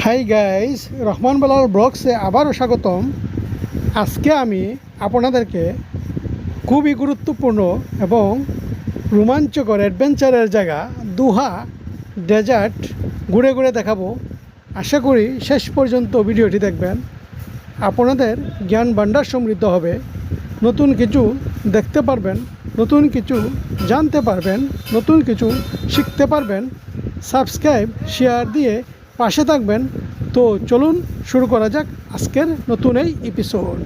Hi guys, Rahman Belal ব্লগসে আবারও স্বাগতম। আজকে আমি আপনাদেরকে খুবই গুরুত্বপূর্ণ এবং রোমাঞ্চকর অ্যাডভেঞ্চারের জায়গা দোহা ডেজার্ট ঘুরে ঘুরে দেখাবো। আশা করি শেষ পর্যন্ত ভিডিওটি দেখবেন। আপনাদের জ্ঞান ভাণ্ডার সমৃদ্ধ হবে, নতুন কিছু দেখতে পারবেন, নতুন কিছু জানতে পারবেন, নতুন কিছু শিখতে পারবেন। সাবস্ক্রাইব শেয়ার দিয়ে পাশে থাকবেন। তো চলুন শুরু করা যাক আজকের নতুন এই এপিসোড।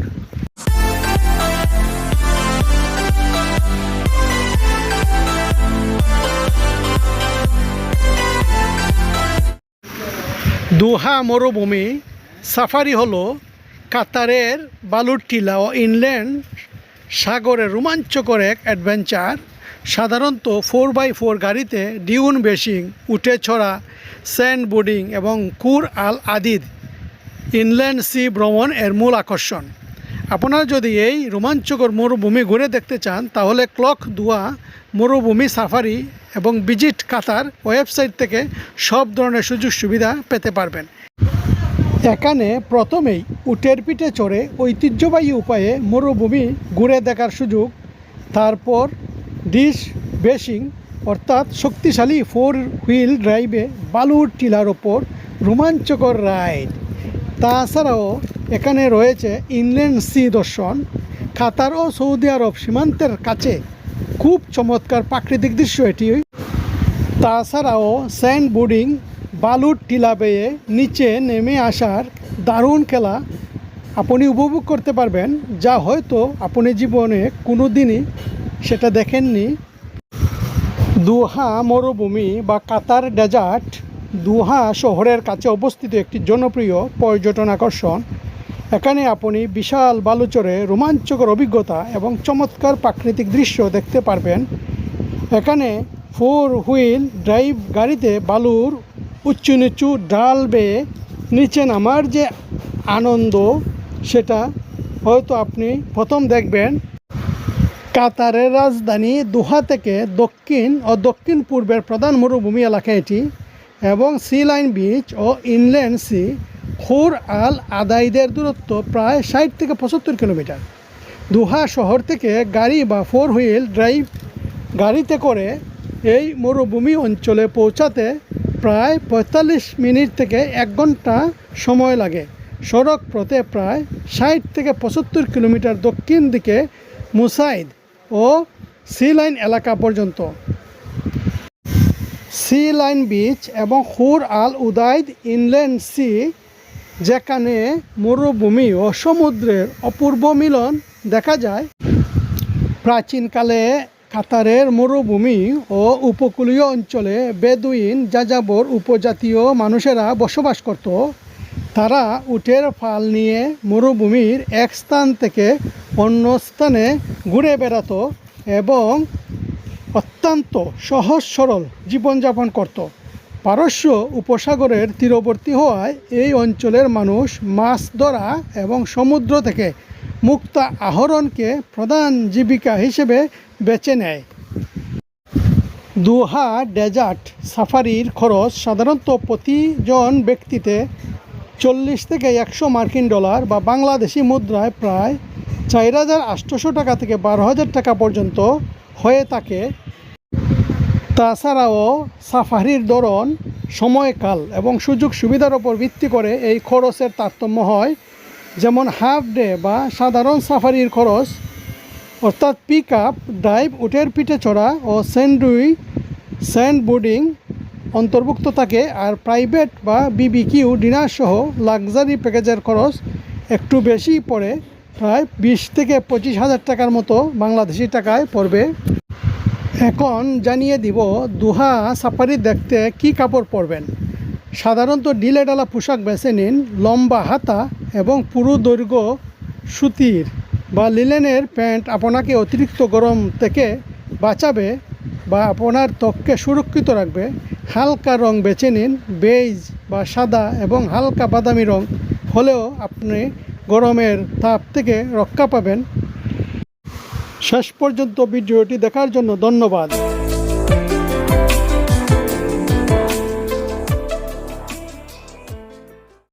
দোহা মরুভূমি সাফারি হলো কাতারের বালুর টিলা ও ইনল্যান্ড সাগরের রোমাঞ্চকর এক অ্যাডভেঞ্চার। সাধারণত 4x4 গাড়িতে ডিউন বেসিং, উঠে ছড়া, স্যান্ড বোর্ডিং এবং কুর আল আদিদ ইনল্যান্ড সি ভ্রমণ এর মূল আকর্ষণ। আপনারা যদি এই রোমাঞ্চকর মরুভূমি ঘুরে দেখতে চান তাহলে ক্লক দোহা মরুভূমি সাফারি এবং ভিজিট কাতার ওয়েবসাইট থেকে সব ধরনের সুযোগ সুবিধা পেতে পারবেন। এখানে প্রথমেই উটের পিঠে চড়ে ঐতিহ্যবাহী উপায়ে মরুভূমি ঘুরে দেখার সুযোগ, তারপর ডিশ বেসিং অর্থাৎ শক্তিশালী 4 হুইল ড্রাইভে বালুর টিলার ওপর রোমাঞ্চকর রাইড। তাছাড়াও এখানে রয়েছে ইনল্যান্ড সি দর্শন। কাতার ও সৌদি আরব সীমান্তের কাছে খুব চমৎকার প্রাকৃতিক দৃশ্য এটি। তাছাড়াও স্যান্ড বোর্ডিং, বালুর টিলা বেয়ে নিচে নেমে আসার দারুণ খেলা আপনি উপভোগ করতে পারবেন, যা হয়তো আপনি জীবনে কোনো দিনই সেটা দেখেননি। দোহা মরুভূমি বা কাতার ডেজার্ট দোহা শহরের কাছে অবস্থিত একটি জনপ্রিয় পর্যটন আকর্ষণ। এখানে আপনি বিশাল বালুচরে রোমাঞ্চকর অভিজ্ঞতা এবং চমৎকার প্রাকৃতিক দৃশ্য দেখতে পারবেন। এখানে 4 হুইল ড্রাইভ গাড়িতে বালুর উঁচু নিচু ডাল বেয়ে নিচে নামার যে আনন্দ, সেটা হয়তো আপনি প্রথম দেখবেন। কাতারের রাজধানী দোহা থেকে দক্ষিণ ও দক্ষিণ পূর্বের প্রধান মরুভূমি এলাকা এটি, এবং সি লাইন বিচ ও ইনল্যান্ড সি খুর আল আদাইদের দূরত্ব প্রায় 60 থেকে 75 কিলোমিটার। দোহা শহর থেকে গাড়ি বা 4 হুইল ড্রাইভ গাড়িতে করে এই মরুভূমি অঞ্চলে পৌঁছাতে প্রায় 45 মিনিট থেকে 1 ঘন্টা সময় লাগে। সড়ক পথে প্রায় 60 থেকে 75 কিলোমিটার দক্ষিণ দিকে মুসাইদ ও সি লাইন এলাকা পর্যন্ত। সি লাইন বিচ এবং খুর আল উদাইদ ইনল্যান্ড সি, যেখানে মরুভূমি ও সমুদ্রের অপূর্ব মিলন দেখা যায়। প্রাচীনকালে কাতারের মরুভূমি ও উপকূলীয় অঞ্চলে বেদুইন যাযাবর উপজাতীয় মানুষেরা বসবাস করত। তারা উটের ফাল নিয়ে মরুভূমির এক স্থান থেকে অন্য স্থানে ঘুরে বেড়াতো এবং অত্যন্ত সহজ সরল জীবনযাপন করত। পারস্য উপসাগরের তীরবর্তী হওয়ায় এই অঞ্চলের মানুষ মাছ ধরা এবং সমুদ্র থেকে মুক্তা আহরণকে প্রধান জীবিকা হিসেবে বেছে নেয়। দোহা ডেজার্ট সাফারির খরচ সাধারণত প্রতিজন ব্যক্তিতে 40 থেকে 100 মার্কিন ডলার বা বাংলাদেশি মুদ্রায় প্রায় 4,800 টাকা থেকে 12,000 টাকা পর্যন্ত হয়ে থাকে। তাছাড়াও সাফারির ধরন, সময়কাল এবং সুযোগ সুবিধার ওপর ভিত্তি করে এই খরচের তারতম্য হয়। যেমন হাফ ডে বা সাধারণ সাফারির খরচ অর্থাৎ পিক আপ ড্রাইভ, উটের পিঠে চড়া ও স্যান্ড বোর্ডিং অন্তর্ভুক্ত থাকে। আর প্রাইভেট বা বিবিকিউ ডিনার সহ লাক্সারি প্যাকেজের খরচ একটু বেশি পড়ে, প্রায় 20 থেকে 25,000 টাকার মতো বাংলাদেশি টাকায় পড়বে। এখন জানিয়ে দিব দোহা সাফারি দেখতে কি কাপড় পরবেন। সাধারণত ঢিলে ঢালা পোশাক বেছে নিন। লম্বা হাতা এবং পুরো দৈর্ঘ্য সুতির বা লিলেনের প্যান্ট আপনাকে অতিরিক্ত গরম থেকে বাঁচাবে বা আপনার ত্বককে সুরক্ষিত রাখবে। হালকা রং বেছে নিন। বেইজ বা সাদা এবং হালকা বাদামি রং হলেও আপনি গরমের তাপ থেকে রক্ষা পাবেন। শেষ পর্যন্ত ভিডিওটি দেখার জন্য ধন্যবাদ।